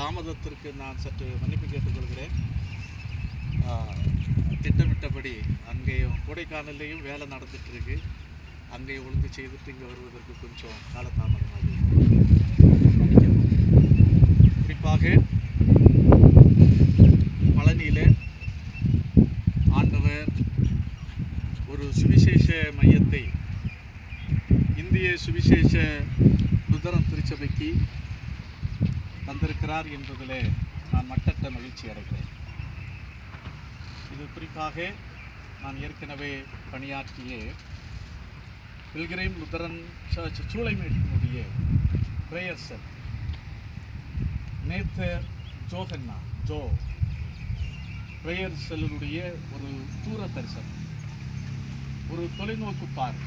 தாமதத்திற்கு நான் சற்று மன்னிப்பு கேட்டுக்கொள்கிறேன். திட்டமிட்டபடி அங்கேயும் கொடைக்கானல்லையும் வேலை நடந்துகிட்ருக்கு. அங்கேயும் ஒழுங்கு செய்துட்டு இங்கே வருவதற்கு கொஞ்சம் காலதாமதமாக குறிப்பாக பழனியில் ஆண்டவர் ஒரு சுவிசேஷ மையத்தை இந்திய சுவிசேஷ லுத்தரன் திருச்சபைக்கு தந்திருக்கிறார் என்பதில் நான் மட்டற்ற மகிழ்ச்சி அடைகிறேன். இது குறிப்பாக நான் ஏற்கனவே பணியாற்றிய பில்கிரைம் லுத்தரன் சர்ச் சூளைமேட்டினுடைய பிரேயர் செல் நேத்தர் ஜோ பிரேயர் செல்லுடைய ஒரு தூர தரிசனம், ஒரு தொலைநோக்கு பார்வை.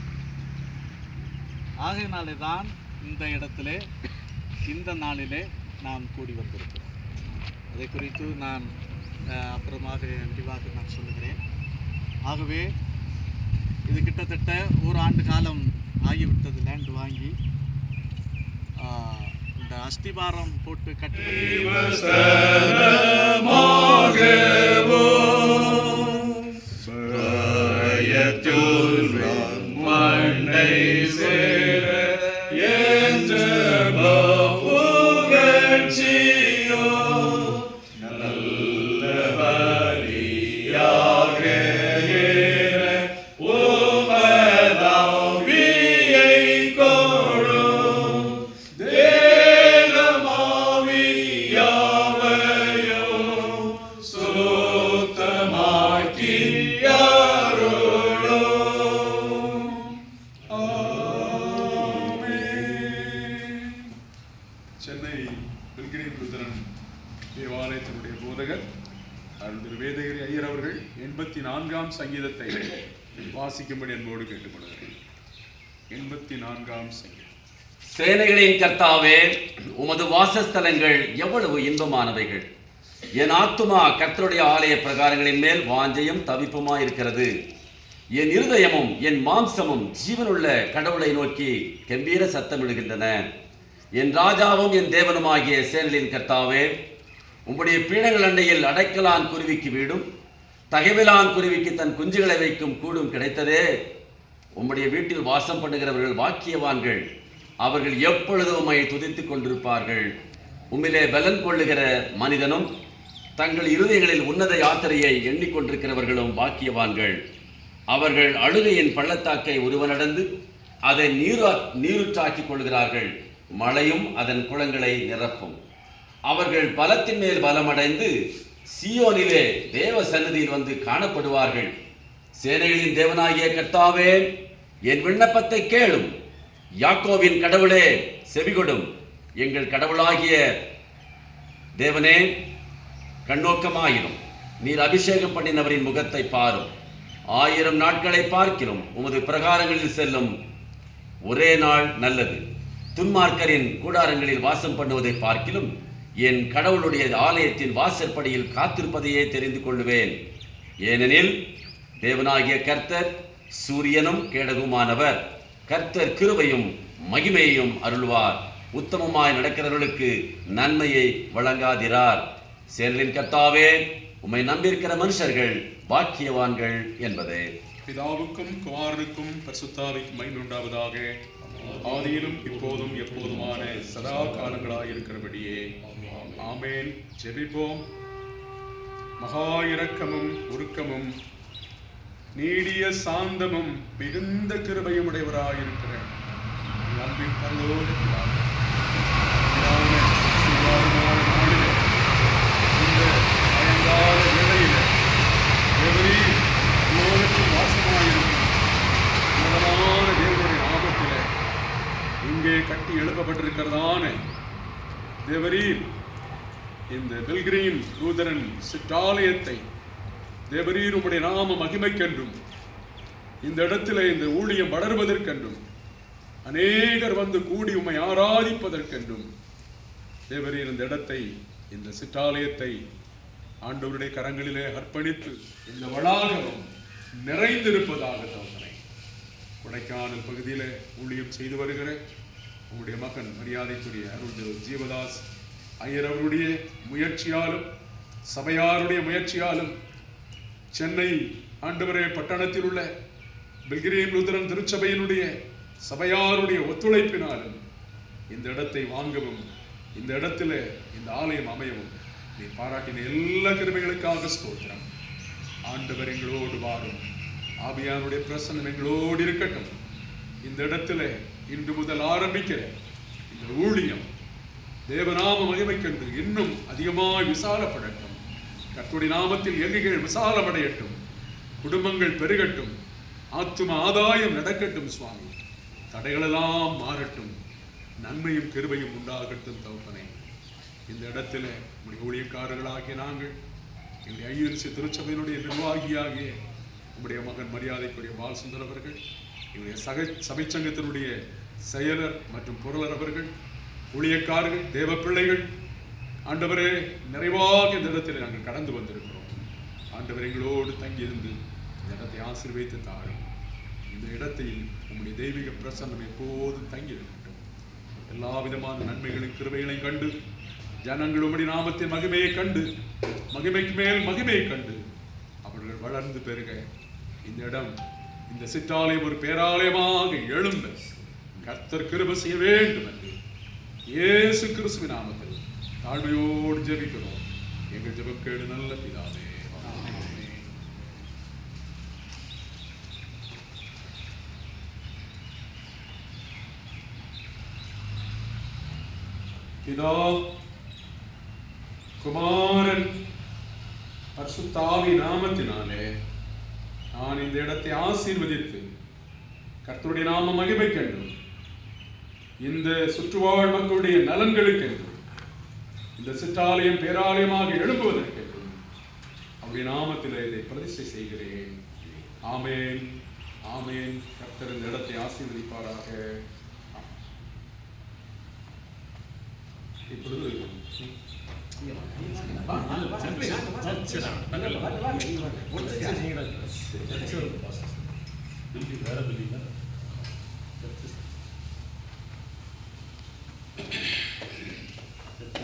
ஆகையினாலே தான் இந்த இடத்திலே இந்த நாளிலே நாம் கூடி வந்திருக்கிறோம். அதை குறித்து நான் அப்புறமாக விரிவாக நான் சொல்லுகிறேன். ஆகவே இது கிட்டத்தட்ட ஒரு ஆண்டு காலம் ஆகிவிட்டது லேண்ட் வாங்கி. இந்த அஸ்திபாரம் போட்டு சென்னை பில்கிரைம் லுத்தரன் தேவாலயத்தினுடைய போதகர் திரு வேதகிரி ஐயர் அவர்கள் 84ஆம் சங்கீதத்தை வாசிக்கும்படி என்போடு கேட்டுக்கொள்கிறேன். 84ஆம் சங்கீதம். சேனைகளின் கர்த்தாவே, உமது வாசஸ்தலங்கள் எவ்வளவு இன்பமானவைகள்! என் ஆத்துமா கர்த்தருடைய ஆலய பிரகாரங்களின் மேல் வாஞ்சையும் தவிப்புமா இருக்கிறது. என் இருதயமும் என் மாம்சமும் ஜீவனுள்ள கடவுளை நோக்கி கம்பீர சத்தமிடுகின்றன. என் ராஜாவும் என் தேவனுமாகிய சேனைகளின் கர்த்தாவே, உம்முடைய பீடங்கள் அண்டையில் அடைக்கலான் குருவிக்கு வீடும் தகைவிலான் குருவிக்கு தன் குஞ்சுகளை வைக்கும் கூடும் கிடைத்ததே. உம்முடைய வீட்டில் வாசம் பண்ணுகிறவர்கள் பாக்கியவான்கள், அவர்கள் எப்பொழுதும் உம்மை துதித்துக் கொண்டிருப்பார்கள். உம்மிலே பலன் கொள்ளுகிற மனிதனும் தங்கள் இருதயங்களில் உன்னத யாத்திரையை எண்ணிக்கொண்டிருக்கிறவர்களும் பாக்கியவான்கள். அவர்கள் அழுகையின் பள்ளத்தாக்கை உருவனடந்து அதை நீருற்றாக்கிக் கொள்கிறார்கள். மழையும் அதன் குளங்களை நிரப்பும். அவர்கள் பலத்தின் மேல் பலமடைந்து சீயோனிலே தேவ சந்நிதியில் வந்து காணப்படுவார்கள். சேனைகளின் தேவனாகிய கர்த்தாவே, என் விண்ணப்பத்தை கேளும். யாக்கோவின் கடவுளே, செவிகொடும். எங்கள் கடவுளாகிய தேவனே, கண்ணோக்கமாயிரும். நீர் அபிஷேகம் பண்ணினவரின் முகத்தை பாரும். 1000 நாட்களை பார்க்கிறோம் உமது பிரகாரங்களில் செல்லும் ஒரே நாள் நல்லது. துன்மார்க்கரின் கூடாரங்களில் வாசம் பண்ணுவதை பார்க்கிலும் என் கடவுளுடைய ஆலயத்தின் வாசற்படியில் காத்திருப்பதையே தெரிந்து கொள்ளுவேன். ஏனெனில் தேவனாகிய கர்த்தர் சூரியனும் கேடகுமானவர். கர்த்தர் கிருபையும் மகிமையையும் அருள்வார். உத்தமமாய் நடக்கிறவர்களுக்கு நன்மையை வழங்காதிரார். சேனைகளின் கர்த்தாவே, உம்மை நம்பியிருக்கிற மனுஷர்கள் பாக்கியவான்கள் என்பதே. பிதாவுக்கும் குமாரனுக்கும் பரிசுத்தாவிக்கும் மகிமை உண்டாவதாக. ஆதியிலும் இப்போதும் எப்போதுமான சதா காலங்களாய் இருக்கிறபடியே ஆமேன். ஜெபிப்போம். மகா இரக்கமும் உருக்கமும் நீடிய சாந்தமும் மிகுந்த கிருபையும் உடையவராயிருக்கிற அன்பின் பரலோக பிதாவே, இந்த அயங்கால வேளையில உலகத்தில் வாசமாயிருக்கும் முதலான தேவனுடைய நாமத்தில இங்கே கட்டி எழுப்பப்பட்டிருக்கிறதான தேவரீர் இந்த பில்கிரீம் லூதரன் சிற்றாலயத்தை தேவரீர் உம்முடைய நாம மகிமைக்கென்றும் இந்த இடத்திலே இந்த ஊழியம் வளர்வதற்கென்றும் அநேகர் வந்து கூடி உம்மை ஆராதிப்பதற்கென்றும் தேவரீர் இந்த இடத்தை, இந்த சிற்றாலயத்தை ஆண்டவருடைய கரங்களிலே அர்ப்பணித்து இந்த வளாகம் நிறைந்திருப்பதாக தவறை கொடைக்கானல் பகுதியிலே ஊழியம் செய்து வருகிற உங்களுடைய மகன் மரியாதைக்குரிய அருள் ஜீவதாஸ் ஐயர் அவருடைய முயற்சியாலும் சபையாருடைய முயற்சியாலும் சென்னை ஆண்டவரே பட்டணத்தில் உள்ள பில்கிரீம் லூதரன் திருச்சபையினுடைய சபையாருடைய ஒத்துழைப்பினாலும் இந்த இடத்தை வாங்கவும் இந்த இடத்துல இந்த ஆலயம் அமையவும் நீ பாராட்டின எல்லா கிருபைகளுக்காக ஸ்தோத்திரம். ஆண்டவர் எங்களோடு வாரும், ஆவியானுடைய பிரசன்னம் எங்களோடு இருக்கட்டும். இந்த இடத்துல இன்று முதல் ஆரம்பிக்கிற இந்த ஊழியம் தேவநாம மகிமைக்கென்று இன்னும் அதிகமாய் விசாலப்படட்டும். கர்த்தருடைய நாமத்தில் எல்கைகள் விசாலமடையட்டும், குடும்பங்கள் பெருகட்டும், ஆத்தும ஆதாயம் நடக்கட்டும். சுவாமி, தடைகளெல்லாம் மாறட்டும், நன்மையும் கிருபையும் உண்டாகட்டும். தகப்பனே, இந்த இடத்துல உடைய ஊழியக்காரர்களாகிய நாங்கள், எங்களுடைய ஐயரிசி திருச்சபையினுடைய நிர்வாகியாகிய உங்களுடைய மகன் மரியாதைக்குரிய பால்சுந்தர் அவர்கள், எங்களுடைய சபை சங்கத்தினுடைய செயலர் மற்றும் பொருளர் அவர்கள், ஊழியக்காரர்கள், தேவ பிள்ளைகள், ஆண்டவரே நிறைவாக இந்த இடத்தில் நாங்கள் கடந்து வந்திருக்கிறோம். ஆண்டவர் எங்களோடு தங்கியிருந்து இந்த இடத்தை ஆசீர்வதித்து தாரும். இந்த இடத்தில் உங்களுடைய தெய்வீக பிரசன்னம் எப்போதும் தங்கியிருக்கட்டும். எல்லா விதமான நன்மைகளின் கிருபைகளையும் கண்டு ஜனங்கள் உம்முடைய நாமத்தின் மகிமையை கண்டு, மகிமைக்கு மேல் மகிமையை கண்டு அவர்கள் வளர்ந்து பெருக இந்த இடம், இந்த சிற்றாலயம் ஒரு பேராலயமாக எழும்ப கர்த்தர் கிருபை செய்ய வேண்டும் என்று இயேசு கிறிஸ்துவின் நாமத்தில் தாழ்மையோடு ஜெபிக்கிறோம். எங்கள் ஜெபம் கேடு நல்ல பிதாவே. பிதா, குமாரன், பரிசுத்த ஆவி நாமத்தினாலே நான் இந்த இடத்தை ஆசீர்வதித்து கர்த்தருடைய நாம மகிமைக்கென்றும் இந்த சுற்றுவாழ் மக்களுடைய நலன்களுக்கென்றும் இந்த சிற்றாலயம் பேராலயமாக எழும்புவதற்கென்றும் அவருடைய நாமத்தில் இதை பிரதிஷ்டை செய்கிறேன். ஆமேன், ஆமேன். கர்த்தர் இந்த இடத்தை ஆசீர்வதிப்பாராக. இப்பொழுது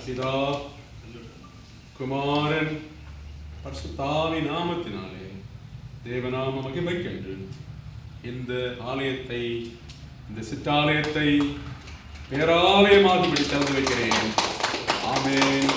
பிதா, குமாரன், பரிசுத்த ஆவி நாமத்தினாலே தேவநாம மகிமைக்கென்று இந்த ஆலயத்தை, இந்த சிற்றாலயத்தை பேராலயமாக திறந்து வைக்கிறேன். ஆமென்.